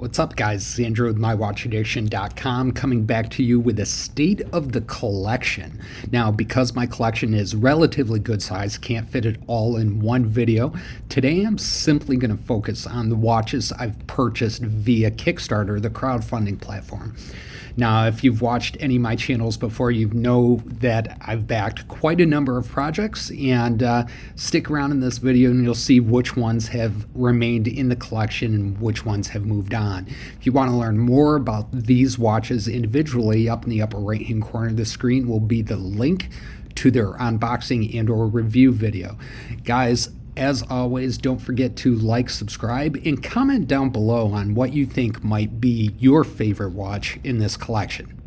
What's up, guys? It's Andrew with MyWatchAddiction.com coming back to you with a state of the collection. Now, because my collection is relatively good size, can't fit it all in one video, today I'm simply going to focus on the watches I've purchased via Kickstarter, the crowdfunding platform. Now, if you've watched any of my channels before, you know that I've backed quite a number of projects, and stick around in this video and you'll see which ones have remained in the collection and which ones have moved on. If you want to learn more about these watches individually, up in the upper right hand corner of the screen will be the link to their unboxing and or review video. Guys, as always, don't forget to like, subscribe, and comment down below on what you think might be your favorite watch in this collection.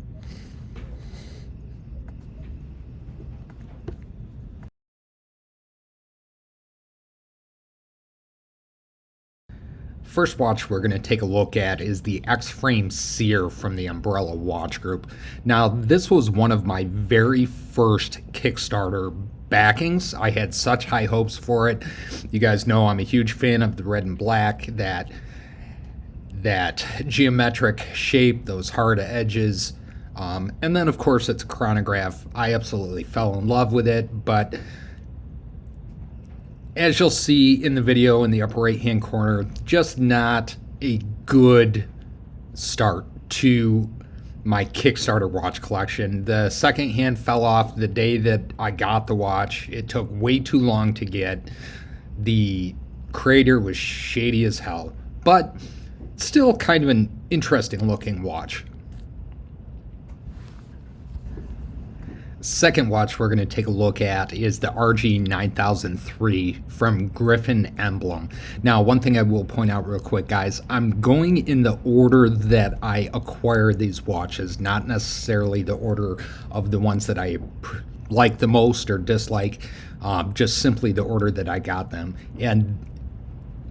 First watch we're going to take a look at is the X-Frame Seer from the Umbrella Watch Group. Now, this was one of my very first Kickstarter backings. I had such high hopes for it. You guys know I'm a huge fan of the red and black, that geometric shape, those hard edges, and then of course it's a chronograph. I absolutely fell in love with it, but as you'll see in the video in the upper right hand corner, just not a good start to my Kickstarter watch collection. The second hand fell off the day that I got the watch. It took way too long to get. The creator was shady as hell, but still kind of an interesting looking watch. Second watch we're going to take a look at is the RG 9003 from Griffin Emblem. Now, one thing I will point out real quick, guys, I'm going in the order that I acquired these watches, not necessarily the order of the ones that I like the most or dislike, just simply the order that I got them. And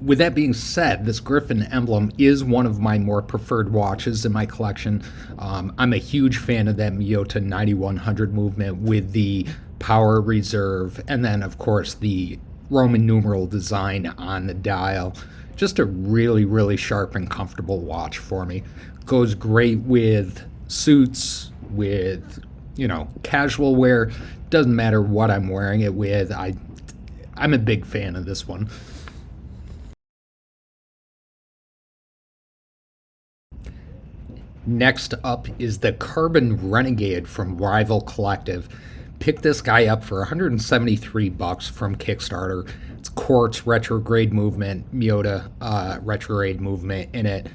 with that being said, this Griffin Emblem is one of my more preferred watches in my collection. I'm a huge fan of that Miyota 9100 movement with the power reserve, and then of course the Roman numeral design on the dial. Just a really, really sharp and comfortable watch for me. Goes great with suits, with, you know, casual wear. Doesn't matter what I'm wearing it with. I'm a big fan of this one. Next up is the Carbon Renegade from Rival Collective. Picked this guy up for $173 from Kickstarter. It's quartz retrograde movement, Miyota retrograde movement in it.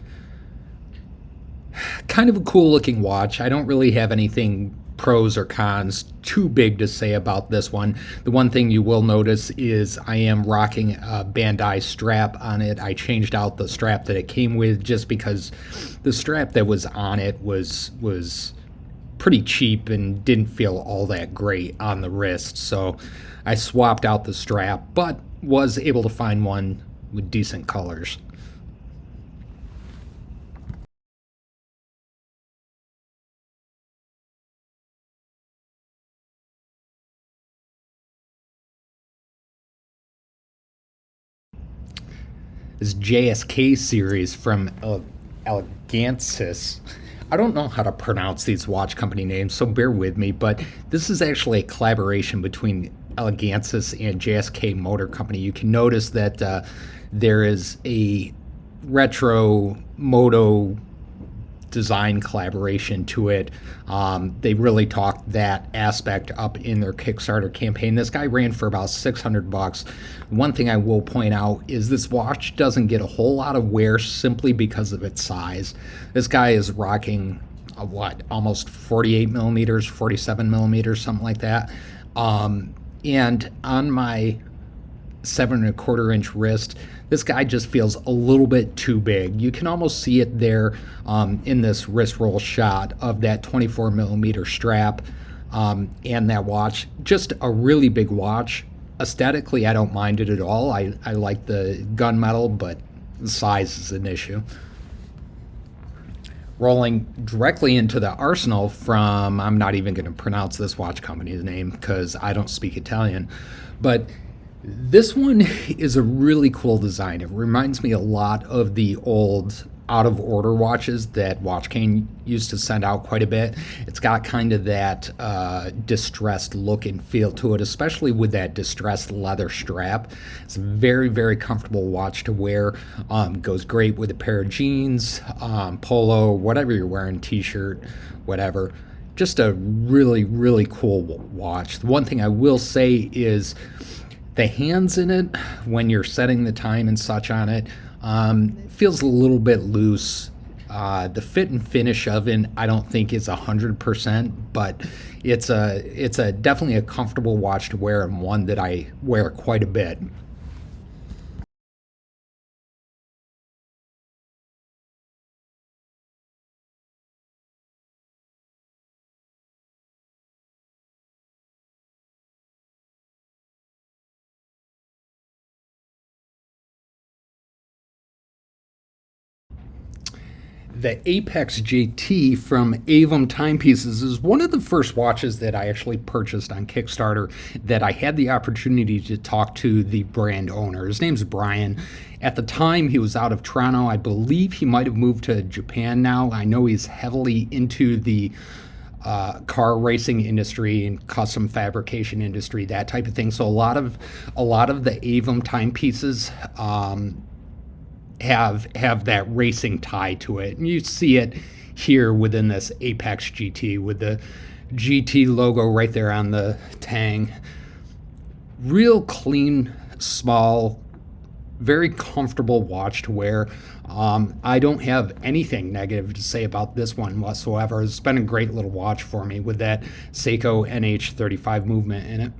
Kind of a cool looking watch. I don't really have anything pros or cons too big to say about this one. The one thing you will notice is I am rocking a Bandai strap on it. I changed out the strap that it came with just because the strap that was on it was pretty cheap and didn't feel all that great on the wrist. So I swapped out the strap, but was able to find one with decent colors. This JSK Series from Elegantsis. I don't know how to pronounce these watch company names, so bear with me, but this is actually a collaboration between Elegantsis and JSK Motor Company. You can notice that there is a retro moto design collaboration to it. They really talked that aspect up in their Kickstarter campaign. This guy ran for about $600. One thing I will point out is this watch doesn't get a whole lot of wear simply because of its size. This guy is rocking almost 48 millimeters, 47 millimeters, something like that. And on my 7¼ inch wrist, this guy just feels a little bit too big. You can almost see it there in this wrist roll shot of that 24 millimeter strap and that watch. Just a really big watch. Aesthetically, I don't mind it at all. I like the gunmetal, but the size is an issue. Rolling directly into the Arsenale from, I'm not even going to pronounce this watch company's name because I don't speak Italian, but This one is a really cool design. It reminds me a lot of the old out of order watches that Watch Cane used to send out quite a bit. It's got kind of that distressed look and feel to it, especially with that distressed leather strap. It's a very, very comfortable watch to wear. Goes great with a pair of jeans, polo, whatever you're wearing, t-shirt, whatever. Just a really, really cool watch. The one thing I will say is the hands in it, when you're setting the time and such on it, feels a little bit loose. The fit and finish of it, I don't think is 100%, but it's a definitely a comfortable watch to wear, and one that I wear quite a bit. The Apex JT from Aevum Timepieces is one of the first watches that I actually purchased on Kickstarter that I had the opportunity to talk to the brand owner. His name's Brian. At the time, he was out of Toronto. I believe he might have moved to Japan now. I know he's heavily into the car racing industry and custom fabrication industry, that type of thing. So a lot of the Aevum timepieces have that racing tie to it, and you see it here within this Apex GT with the GT logo right there on the tang. Real clean, small, very comfortable watch to wear. I don't have anything negative to say about this one whatsoever. It's been a great little watch for me with that Seiko NH35 movement in it.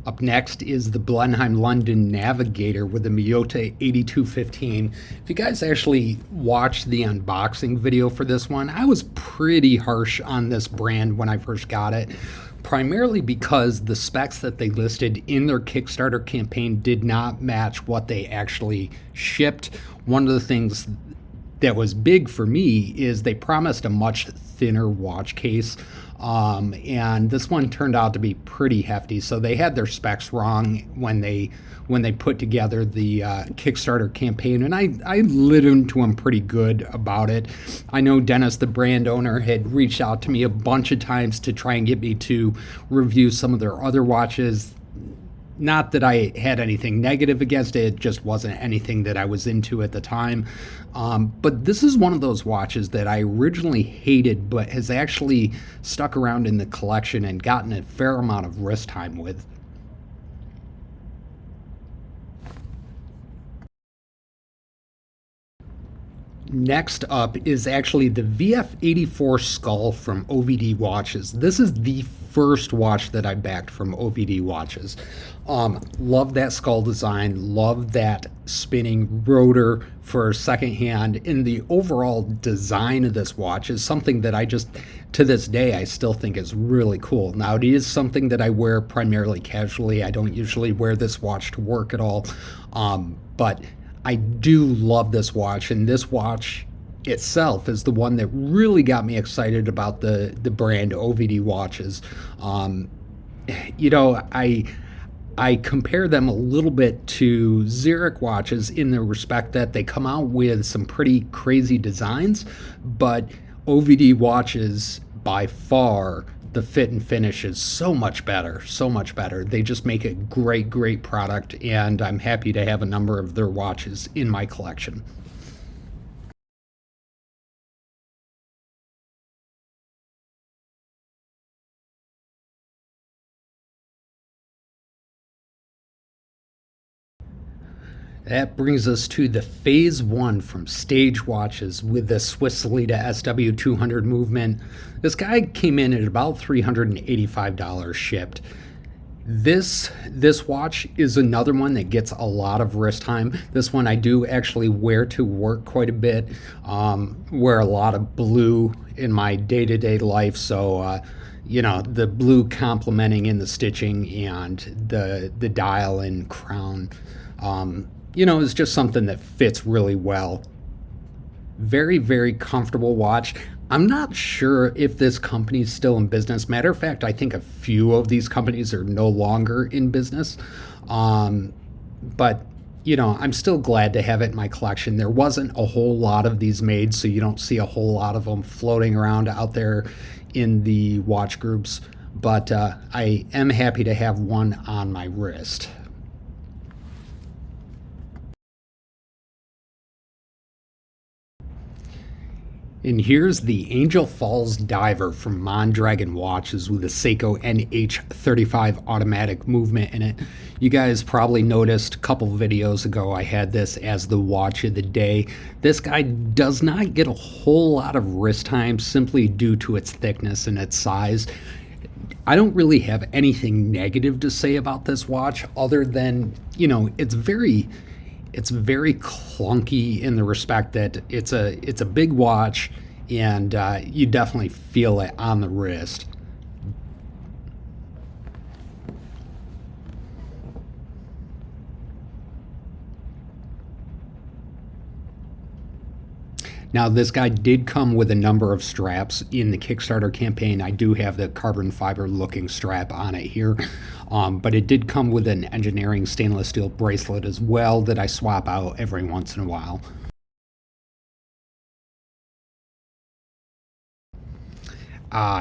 Up next is the Blenheim London Navigator with the Miyota 8215. If you guys actually watched the unboxing video for this one, I was pretty harsh on this brand when I first got it, primarily because the specs that they listed in their Kickstarter campaign did not match what they actually shipped. One of the things that was big for me is they promised a much thinner watch case. And this one turned out to be pretty hefty. So they had their specs wrong when they put together the Kickstarter campaign, and I lit into them pretty good about it. I know Dennis, the brand owner, had reached out to me a bunch of times to try and get me to review some of their other watches. Not that I had anything negative against it, it just wasn't anything that I was into at the time. But this is one of those watches that I originally hated, but has actually stuck around in the collection and gotten a fair amount of wrist time with. Next up is actually the VF84 Skull from OVD Watches. This is the first watch that I backed from OVD Watches. Love that skull design, love that spinning rotor for secondhand, and the overall design of this watch is something that I just, to this day, I still think is really cool. Now, it is something that I wear primarily casually. I don't usually wear this watch to work at all, but I do love this watch, and this watch itself is the one that really got me excited about the brand OVD Watches. You know, I compare them a little bit to Zurich watches in the respect that they come out with some pretty crazy designs, but OVD Watches, by far, the fit and finish is so much better, so much better. They just make a great, great product, and I'm happy to have a number of their watches in my collection. That brings us to the Phase 1 from Stage Watches with the Swiss Salida SW200 movement. This guy came in at about $385 shipped. This watch is another one that gets a lot of wrist time. This one I do actually wear to work quite a bit. Wear a lot of blue in my day-to-day life, so you know, the blue complementing in the stitching and the dial and crown. you know, is just something that fits really well. Very, very comfortable watch. I'm not sure if this company is still in business. Matter of fact, I think a few of these companies are no longer in business. But, you know, I'm still glad to have it in my collection. There wasn't a whole lot of these made, so you don't see a whole lot of them floating around out there in the watch groups. But I am happy to have one on my wrist. And here's the Angel Falls Diver from Mondragon Watches with a Seiko NH35 automatic movement in it. You guys probably noticed a couple videos ago I had this as the watch of the day. This guy does not get a whole lot of wrist time simply due to its thickness and its size. I don't really have anything negative to say about this watch other than, you know, it's very clunky in the respect that it's a big watch, and you definitely feel it on the wrist. Now, this guy did come with a number of straps in the Kickstarter campaign. I do have the carbon fiber looking strap on it here, but it did come with an engineering stainless steel bracelet as well that I swap out every once in a while.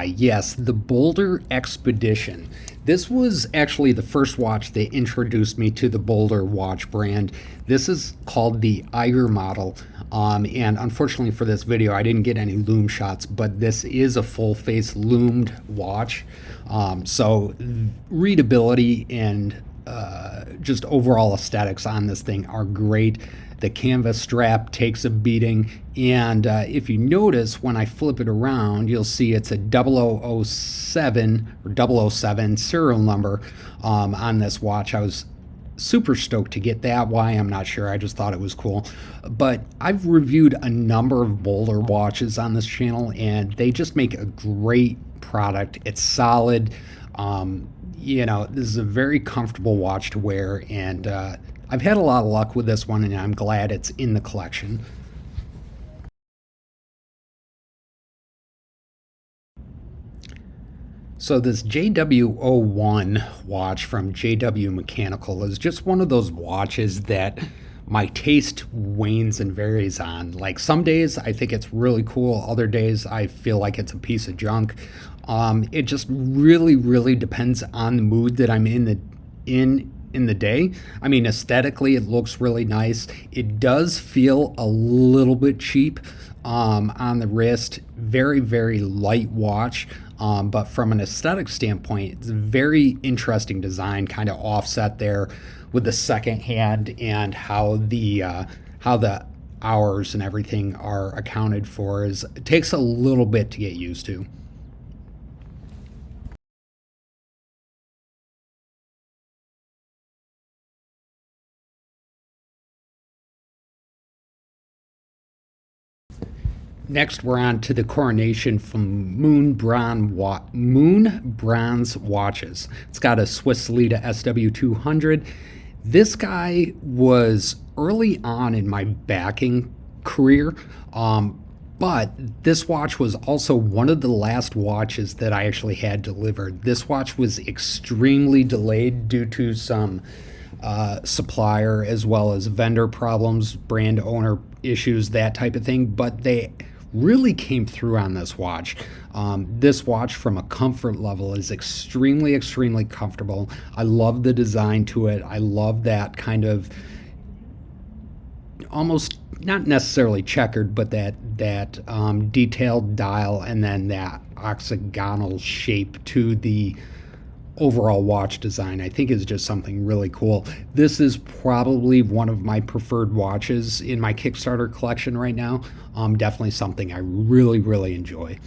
Yes, the Boldr Expedition. This was actually the first watch that introduced me to the Boldr watch brand. This is called the Eiger model, and unfortunately for this video, I didn't get any lume shots, but this is a full-face lumed watch. So readability and just overall aesthetics on this thing are great. The canvas strap takes a beating, and if you notice when I flip it around, you'll see it's a 0007 or 007 serial number on this watch. I was super stoked to get that. Why, I'm not sure. I just thought it was cool. But I've reviewed a number of Boldr watches on this channel, and they just make a great product. It's solid. You know, this is a very comfortable watch to wear, and I've had a lot of luck with this one, and I'm glad it's in the collection. So this JW01 watch from JW Mechanical is just one of those watches that my taste wanes and varies on. Like, some days I think it's really cool, other days I feel like it's a piece of junk. It just really depends on the mood that I'm in the day. I mean, aesthetically it looks really nice. It does feel a little bit cheap on the wrist. Very light watch, but from an aesthetic standpoint, it's a very interesting design, kind of offset there with the second hand and how the hours and everything are accounted for. It takes a little bit to get used to. Next, we're on to the Coronation from Moon Bronze Watches. It's got a Swiss Leda SW200. This guy was early on in my backing career, but this watch was also one of the last watches that I actually had delivered. This watch was extremely delayed due to some supplier as well as vendor problems, brand owner issues, that type of thing, but they really came through on this watch. This watch from a comfort level is extremely comfortable. I love the design to it. I love that kind of almost not necessarily checkered, but that detailed dial and then that octagonal shape to the overall watch design, I think, is just something really cool. This is probably one of my preferred watches in my Kickstarter collection right now. Definitely something I really enjoy.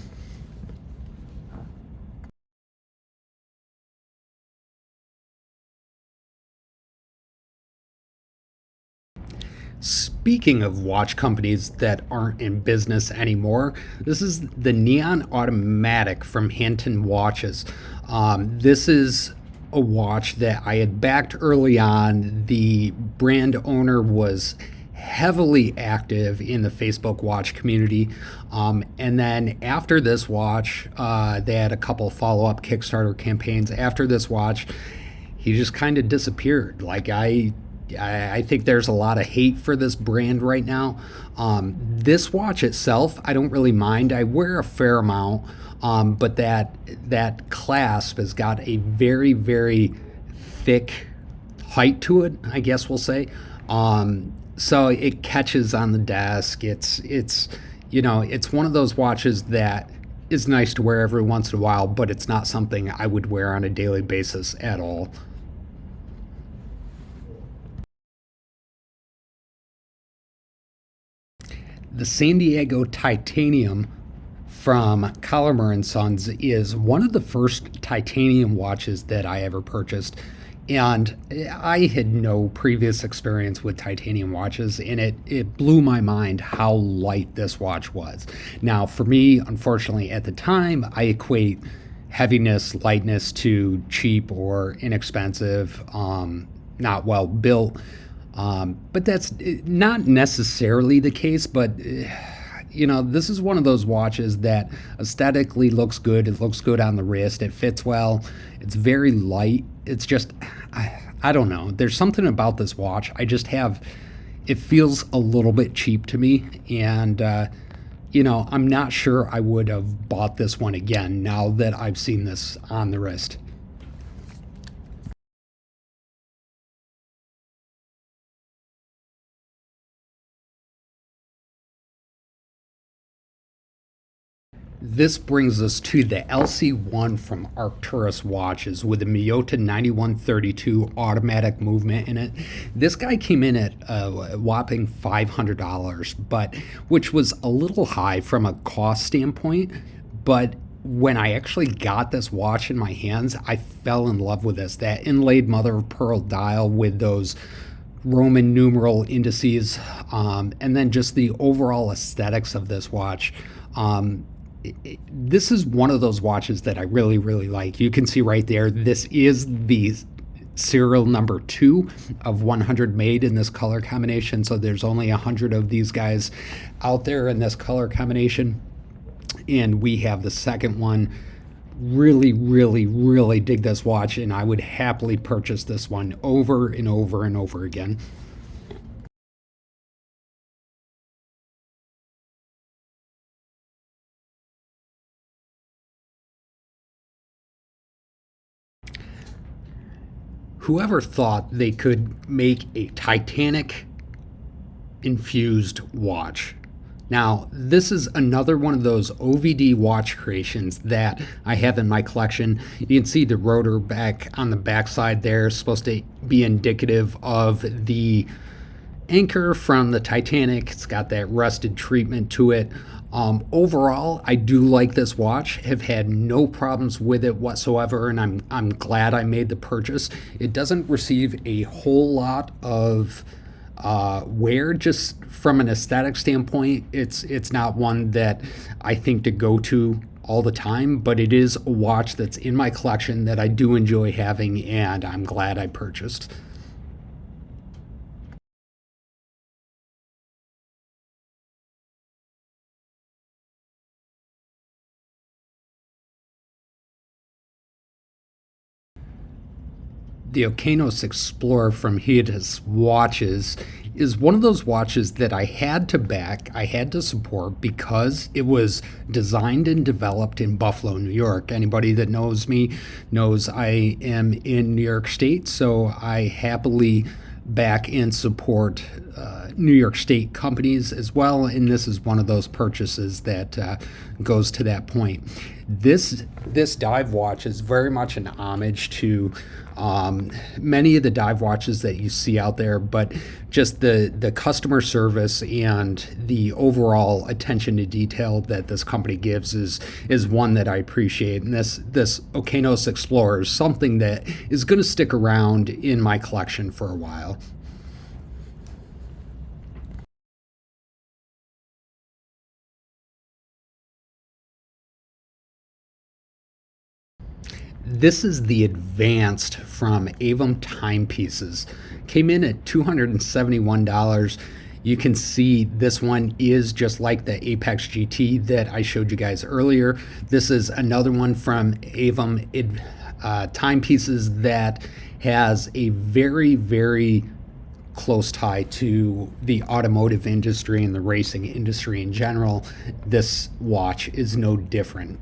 Speaking of watch companies that aren't in business anymore, this is the Neon Automatic from Hamtun Watches. This is a watch that I had backed early on. The brand owner was heavily active in the Facebook watch community. And then after this watch, they had a couple follow-up Kickstarter campaigns. After this watch, he just kind of disappeared. Like I think there's a lot of hate for this brand right now. This watch itself, I don't really mind. I wear a fair amount, but that clasp has got a very, very thick height to it, I guess we'll say. So it catches on the desk. It's it's one of those watches that is nice to wear every once in a while, but it's not something I would wear on a daily basis at all. The San Diego Titanium from Colomer Sons is one of the first titanium watches that I ever purchased. And I had no previous experience with titanium watches, and it blew my mind how light this watch was. Now, for me, unfortunately, at the time, I equate heaviness, lightness to cheap or inexpensive, not well built. But that's not necessarily the case, but this is one of those watches that aesthetically looks good. It looks good on the wrist. It fits well. It's very light. It's just, I don't know. There's something about this watch. It feels a little bit cheap to me. And, I'm not sure I would have bought this one again now that I've seen this on the wrist. This brings us to the LC1 from Arcturus Watches with a Miyota 9132 automatic movement in it. This guy came in at a whopping $500, but which was a little high from a cost standpoint. But when I actually got this watch in my hands, I fell in love with this. That inlaid mother of pearl dial with those Roman numeral indices, and then just the overall aesthetics of this watch. This is one of those watches that I really, really like. You can see right there, this is the serial number 2 of 100 made in this color combination. So there's only 100 of these guys out there in this color combination. And we have the second one. Really, really, really dig this watch, and I would happily purchase this one over and over and over again. Whoever thought they could make a Titanic infused watch? Now, this is another one of those OVD watch creations that I have in my collection. You can see the rotor back on the backside there is supposed to be indicative of the anchor from the Titanic. It's got that rusted treatment to it. Overall, I do like this watch. Have had no problems with it whatsoever, and I'm glad I made the purchase. It doesn't receive a whole lot of wear. Just from an aesthetic standpoint, it's not one that I think to go to all the time, but it is a watch that's in my collection that I do enjoy having, and I'm glad I purchased. The Okeanos Explorer from Heitis Watches is one of those watches that I had to back, I had to support because it was designed and developed in Buffalo, New York. Anybody that knows me knows I am in New York State, so I happily back and support New York State companies as well, and this is one of those purchases that goes to that point. This dive watch is very much an homage to many of the dive watches that you see out there, but just the customer service and the overall attention to detail that this company gives is one that I appreciate. And this Okeanos Explorer is something that is going to stick around in my collection for a while. This is the Advanced from Aevum Timepieces. Came in at $271. You can see this one is just like the Apex GT that I showed you guys earlier. This is another one from Aevum Timepieces that has a very, very close tie to the automotive industry and the racing industry in general. This watch is no different.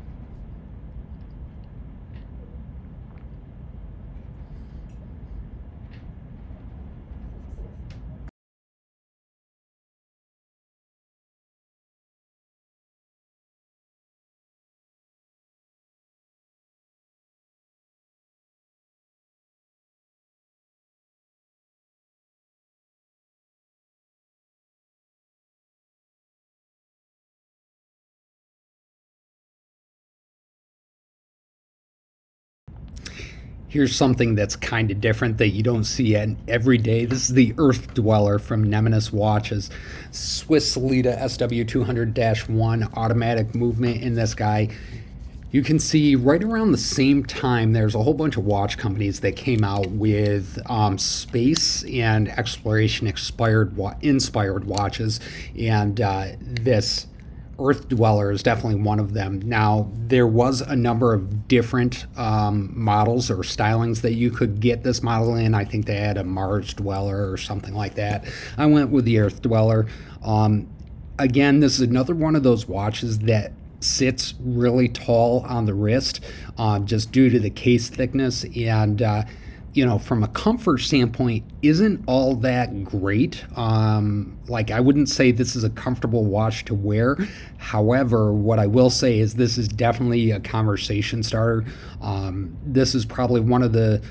Here's something that's kind of different that you don't see every day. This is the Earth Dweller from Neminus Watches. Swiss Solida SW200-1 automatic movement in this guy. You can see right around the same time, there's a whole bunch of watch companies that came out with space and exploration inspired watches, and this Earth Dweller is definitely one of them. Now, there was a number of different models or stylings that you could get this model in. I think they had a Mars Dweller or something like that. I went with the Earth Dweller. Again, this is another one of those watches that sits really tall on the wrist just due to the case thickness, and you know, from a comfort standpoint, isn't all that great. Like, I wouldn't say this is a comfortable watch to wear. However, what I will say is this is definitely a conversation starter. This is probably one of the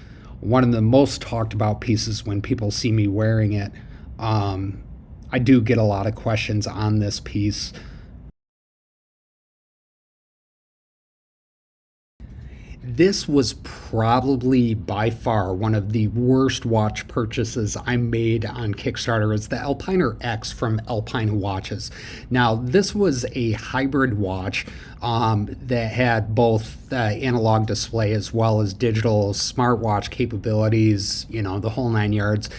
most talked about pieces when people see me wearing it. I do get a lot of questions on this piece. This was probably by far one of the worst watch purchases I made on Kickstarter. It's the Alpina X from Alpina Watches. Now, this was a hybrid watch that had both analog display as well as digital smartwatch capabilities, you know, the whole 9 yards.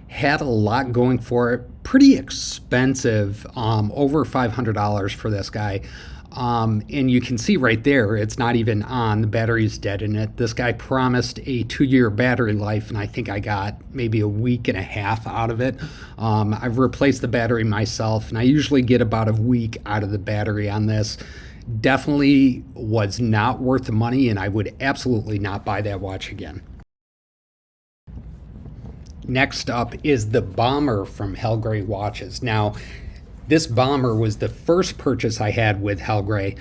Had a lot going for it. Pretty expensive, over $500 for this guy. And you can see right there, it's not even on. The battery's dead in it. This guy promised a 2-year battery life, and I think I got maybe a week and a half out of it. I've replaced the battery myself, and I usually get about a week out of the battery on this. Definitely was not worth the money, and I would absolutely not buy that watch again. Next up is the Bomber from Helgray Watches. Now, this Bomber was the first purchase I had with Helgray.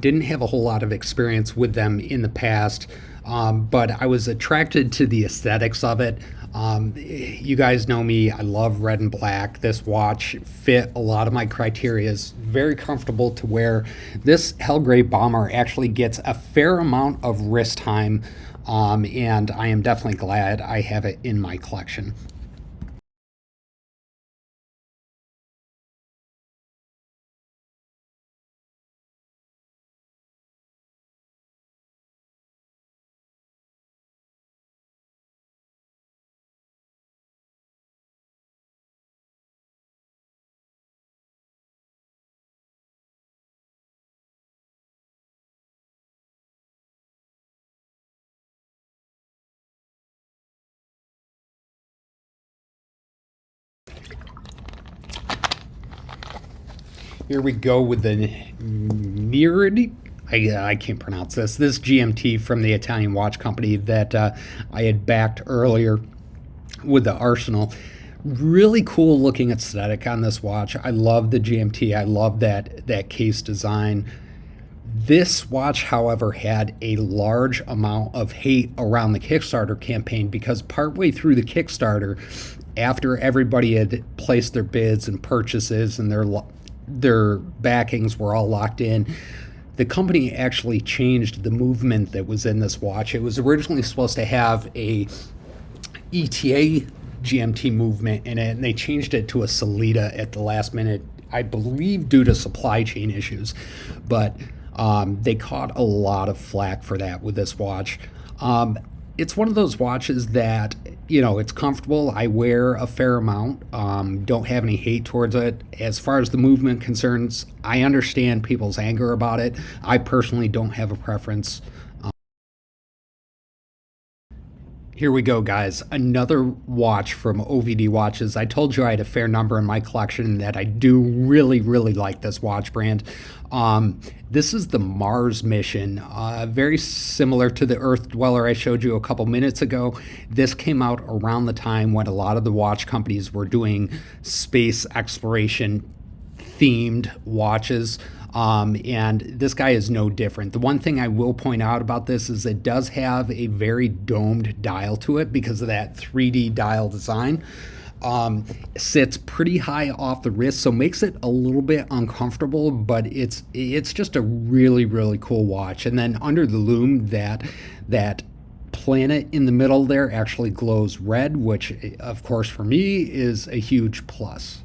Didn't have a whole lot of experience with them in the past, but I was attracted to the aesthetics of it. You guys know me, I love red and black. This watch fit a lot of my criteria. It's very comfortable to wear. This Helgray Bomber actually gets a fair amount of wrist time, and I am definitely glad I have it in my collection. Here we go with the Nerid. I can't pronounce this. This GMT from the Italian watch company that I had backed earlier with the Arsenale. Really cool looking aesthetic on this watch. I love the GMT. I love that case design. This watch, however, had a large amount of hate around the Kickstarter campaign because partway through the Kickstarter, after everybody had placed their bids and purchases and their backings were all locked in, the company actually changed the movement that was in this watch. It was originally supposed to have a ETA GMT movement in it, and they changed it to a Solida at the last minute, I believe due to supply chain issues. But they caught a lot of flack for that with this watch. It's one of those watches that, it's comfortable. I wear a fair amount. Don't have any hate towards it. As far as the movement concerns, I understand people's anger about it. I personally don't have a preference. Here we go, guys. Another watch from OVD Watches. I told you I had a fair number in my collection and that I do really, really like this watch brand. This is the Mars mission, very similar to the Earth Dweller I showed you a couple minutes ago. This came out around the time when a lot of the watch companies were doing space exploration themed watches. And this guy is no different. The one thing I will point out about this is it does have a very domed dial to it because of that 3D dial design. Sits pretty high off the wrist, so makes it a little bit uncomfortable, but it's just a really, really cool watch. And then under the lume, that planet in the middle there actually glows red, which of course for me is a huge plus.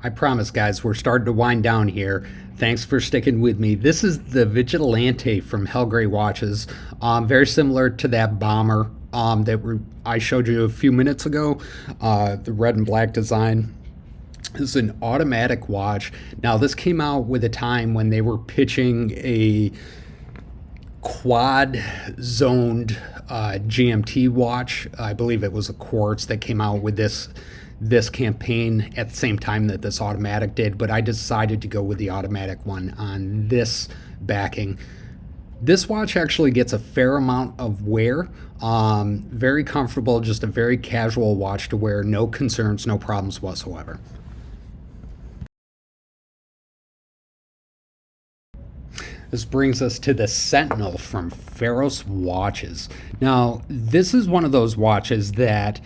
I promise, guys, we're starting to wind down here. Thanks for sticking with me. This is the Vigilante from Helgray Watches. Very similar to that bomber I showed you a few minutes ago, the red and black design. This is an automatic watch. Now, this came out with a time when they were pitching a quad-zoned GMT watch. I believe it was a quartz that came out with this campaign at the same time that this automatic did, but I decided to go with the automatic one on this backing. This watch actually gets a fair amount of wear, very comfortable, just a very casual watch to wear, no concerns, no problems whatsoever. This brings us to the Sentinel from Pharos Watches. Now, this is one of those watches that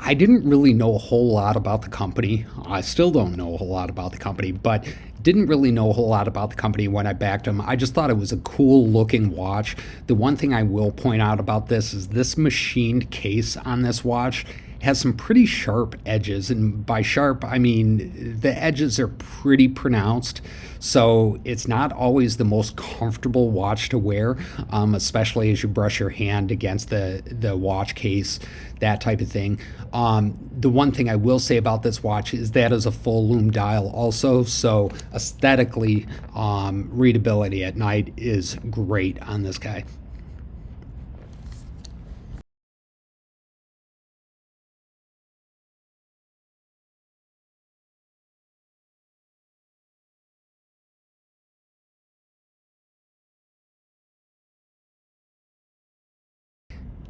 I didn't really know a whole lot about the company. I still don't know a whole lot about the company, but didn't really know a whole lot about the company when I backed them. I just thought it was a cool looking watch. The one thing I will point out about this is this machined case on this watch has some pretty sharp edges, and by sharp I mean the edges are pretty pronounced, so it's not always the most comfortable watch to wear, especially as you brush your hand against the watch case, that type of thing. The one thing I will say about this watch is that is a full lume dial also, so aesthetically, readability at night is great on this guy.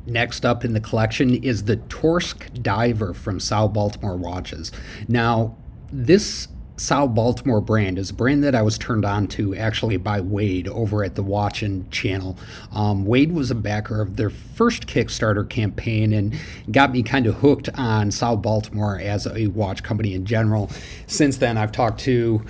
Next up in the collection is the Torsk Diver from SAO Baltimore Watches. Now, this SAO Baltimore brand is a brand that I was turned on to actually by Wade over at the Watchin' channel. Wade was a backer of their first Kickstarter campaign and got me kind of hooked on SAO Baltimore as a watch company in general. Since then, I've talked to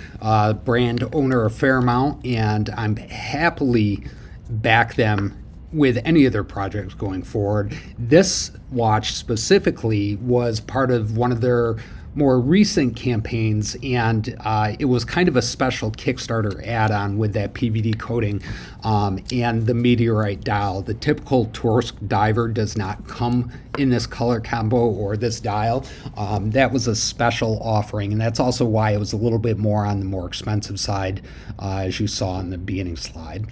brand owner a fair amount, and I'm happily back them with any of their projects going forward. This watch specifically was part of one of their more recent campaigns, and it was kind of a special Kickstarter add-on with that PVD coating and the meteorite dial. The typical Torsk Diver does not come in this color combo or this dial. That was a special offering, and that's also why it was a little bit more on the more expensive side, as you saw in the beginning slide.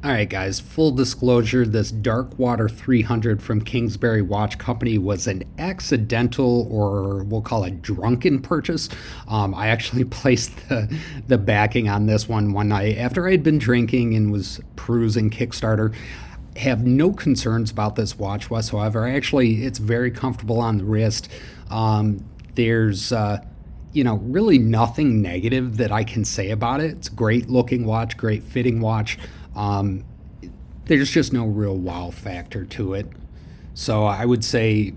All right, guys, full disclosure, this Darkwater 300 from Kingsbury Watch Company was an accidental, or we'll call it drunken purchase. I actually placed the backing on this one night after I had been drinking and was perusing Kickstarter. Have no concerns about this watch whatsoever. Actually, it's very comfortable on the wrist. There's really nothing negative that I can say about it. It's a great looking watch, great fitting watch. There's just no real wow factor to it. So I would say,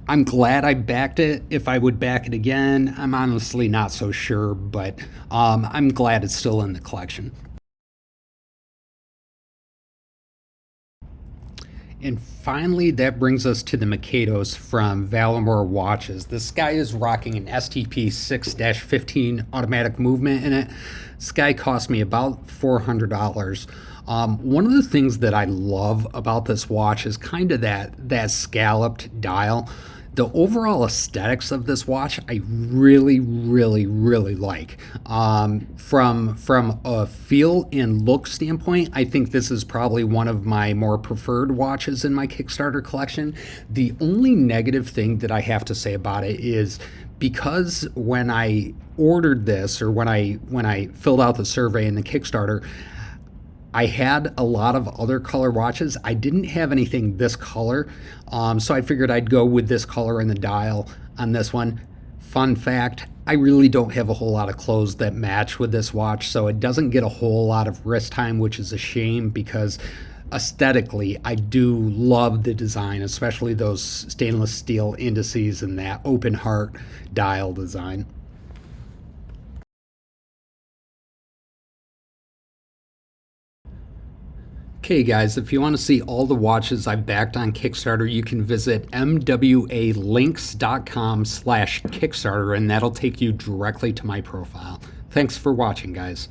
I'm glad I backed it. If I would back it again, I'm honestly not so sure, but I'm glad it's still in the collection. And finally, that brings us to the Mikhados from Valimor Watches. This guy is rocking an STP 6-15 automatic movement in it. This guy cost me about $400. One of the things that I love about this watch is kind of that scalloped dial. The overall aesthetics of this watch I really, really, really like. From a feel and look standpoint, I think this is probably one of my more preferred watches in my Kickstarter collection. The only negative thing that I have to say about it is because when I ordered this, or when I filled out the survey in the Kickstarter, I had a lot of other color watches. I didn't have anything this color, so I figured I'd go with this color in the dial on this one. Fun fact, I really don't have a whole lot of clothes that match with this watch, so it doesn't get a whole lot of wrist time, which is a shame because aesthetically I do love the design, especially those stainless steel indices and that open heart dial design. Okay, guys, if you want to see all the watches I've backed on Kickstarter, you can visit mwalinks.com/Kickstarter, and that'll take you directly to my profile. Thanks for watching, guys.